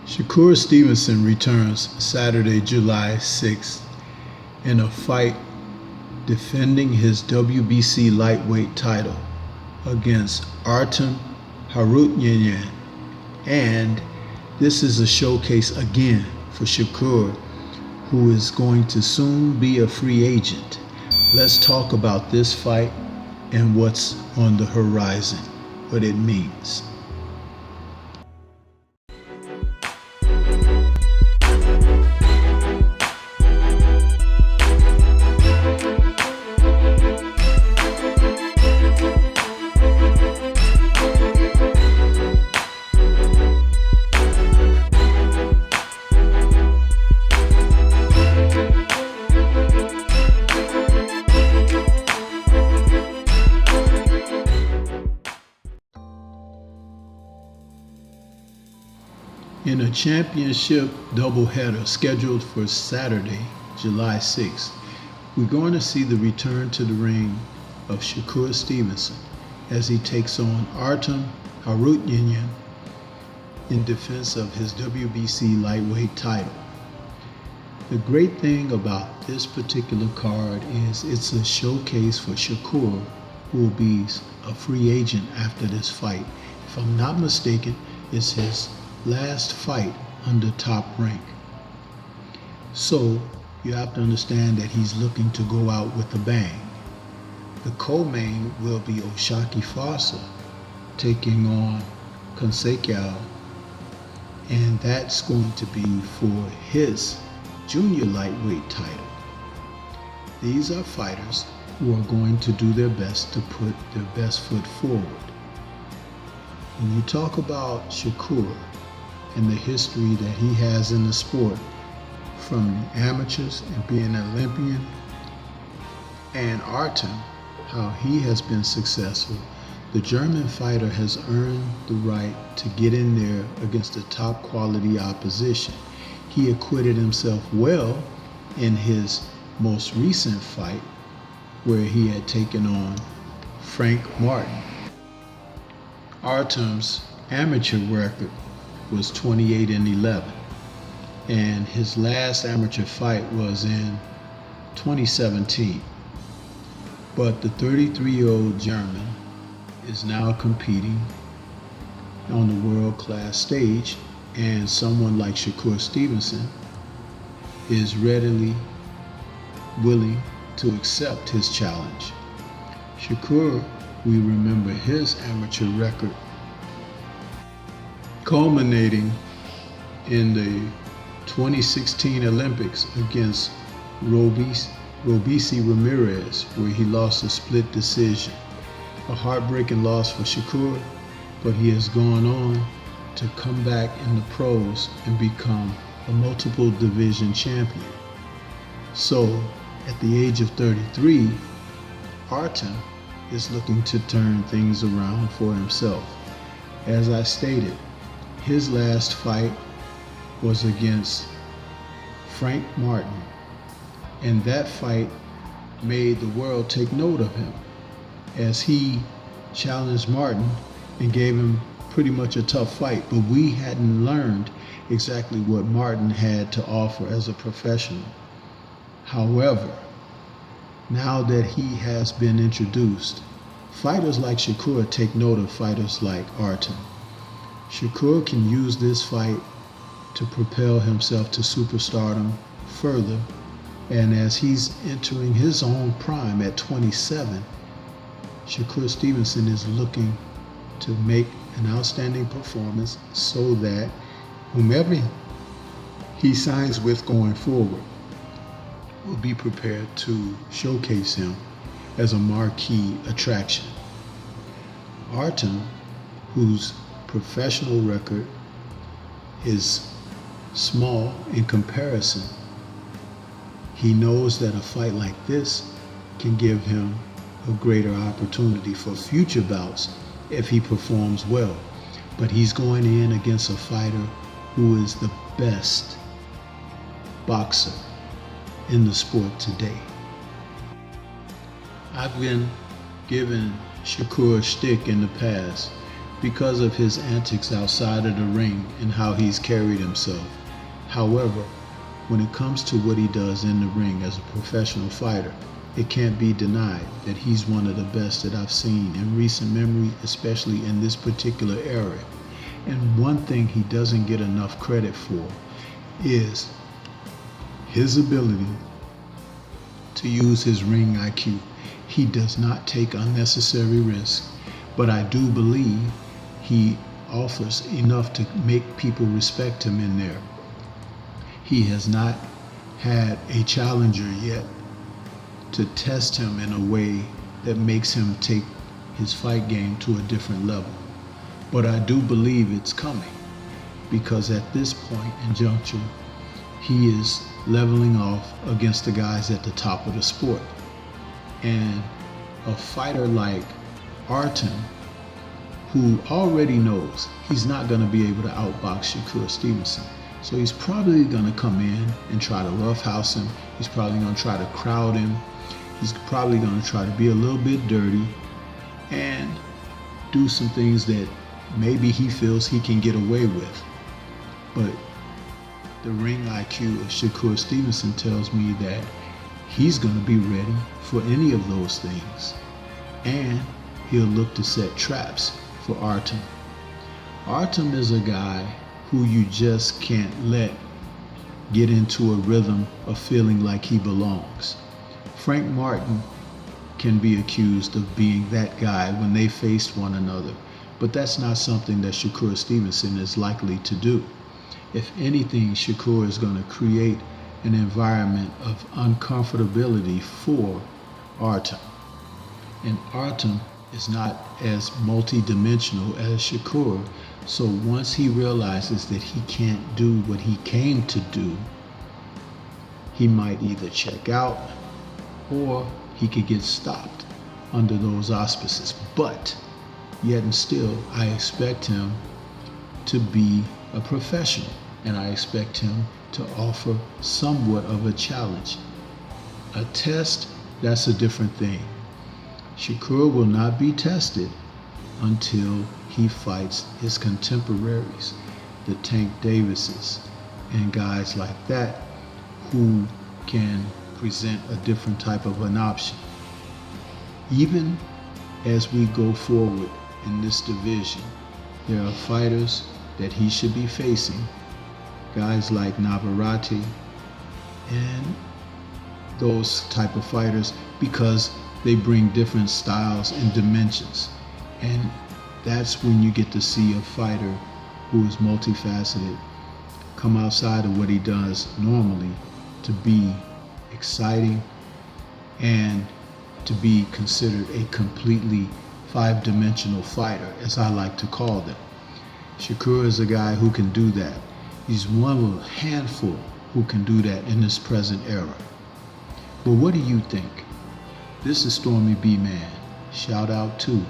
Shakur Stevenson returns Saturday, July 6th in a fight defending his WBC lightweight title against Artem The and this is a showcase again for Shakur, who is going to soon be a free agent. Let's talk about this fight and what's on the horizon, what it means. In a championship doubleheader scheduled for Saturday, July 6th, we're going to see the return to the ring of Shakur Stevenson as he takes on Artem The in defense of his WBC lightweight title. The great thing about this particular card is it's a showcase for Shakur, who will be a free agent after this fight. If I'm not mistaken, it's his last fight under top rank. So you have to understand that he's looking to go out with a bang. The co-main will be Oshaki Fasa taking on Consequao, and that's going to be for his junior lightweight title. These are fighters who are going to do their best to put their best foot forward. When you talk about Shakur and the history that he has in the sport, from the amateurs and being an Olympian, and Artem, how he has been successful, the German fighter has earned the right to get in there against the top quality opposition. He acquitted himself well in his most recent fight, where he had taken on Frank Martin. Artem's amateur record was 28-11, and his last amateur fight was in 2017. But the 33-year-old German is now competing on the world-class stage, and someone like Shakur Stevenson is readily willing to accept his challenge. Shakur, we remember his amateur record culminating in the 2016 Olympics against Wbc Ramirez, where he lost a split decision. A heartbreaking loss for Shakur, but he has gone on to come back in the pros and become a multiple division champion. So at the age of 33, Artem is looking to turn things around for himself. As I stated, his last fight was against Frank Martin, and that fight made the world take note of him, as he challenged Martin and gave him pretty much a tough fight, but we hadn't learned exactly what Martin had to offer as a professional. However, now that he has been introduced, fighters like Shakur take note of fighters like Artem. Shakur can use this fight to propel himself to superstardom further, and as he's entering his own prime at 27, Shakur Stevenson is looking to make an outstanding performance so that whomever he signs with going forward will be prepared to showcase him as a marquee attraction. Artem, whose professional record is small in comparison, he knows that a fight like this can give him a greater opportunity for future bouts if he performs well. But he's going in against a fighter who is the best boxer in the sport today. I've been given Shakur shtick in the past because of his antics outside of the ring and how he's carried himself. However, when it comes to what he does in the ring as a professional fighter, it can't be denied that he's one of the best that I've seen in recent memory, especially in this particular era. And one thing he doesn't get enough credit for is his ability to use his ring IQ. He does not take unnecessary risks, but I do believe he offers enough to make people respect him in there. He has not had a challenger yet to test him in a way that makes him take his fight game to a different level. But I do believe it's coming, because at this point in juncture, he is leveling off against the guys at the top of the sport. And a fighter like Artem, who already knows he's not going to be able to outbox Shakur Stevenson, so he's probably going to come in and try to roughhouse him. He's probably going to try to crowd him. He's probably going to try to be a little bit dirty and do some things that maybe he feels he can get away with. But the ring IQ of Shakur Stevenson tells me that he's going to be ready for any of those things. And he'll look to set traps for Artem. Artem is a guy who you just can't let get into a rhythm of feeling like he belongs. Frank Martin can be accused of being that guy when they faced one another, but that's not something that Shakur Stevenson is likely to do. If anything, Shakur is going to create an environment of uncomfortability for Artem. And Artem is not as multi-dimensional as Shakur, so once he realizes that he can't do what he came to do, he might either check out or he could get stopped under those auspices. But yet and still, I expect him to be a professional, and I expect him to offer somewhat of a challenge. A test, that's a different thing. Shakur will not be tested until he fights his contemporaries, the Tank Davises, and guys like that who can present a different type of an option. Even as we go forward in this division, there are fighters that he should be facing, guys like Navarrete and those type of fighters, because they bring different styles and dimensions. And that's when you get to see a fighter who is multifaceted come outside of what he does normally to be exciting and to be considered a completely five-dimensional fighter, as I like to call them. Shakur is a guy who can do that. He's one of a handful who can do that in this present era. But what do you think? This is Stormy B Man. Shout out to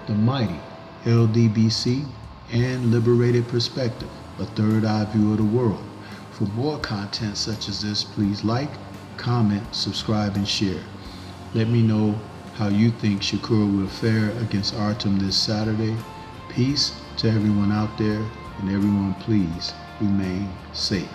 the mighty LDBC and Liberated Perspective, a third eye view of the world. For more content such as this, please like, comment, subscribe, and share. Let me know how you think Shakur will fare against Artem this Saturday. Peace to everyone out there, and everyone please remain safe.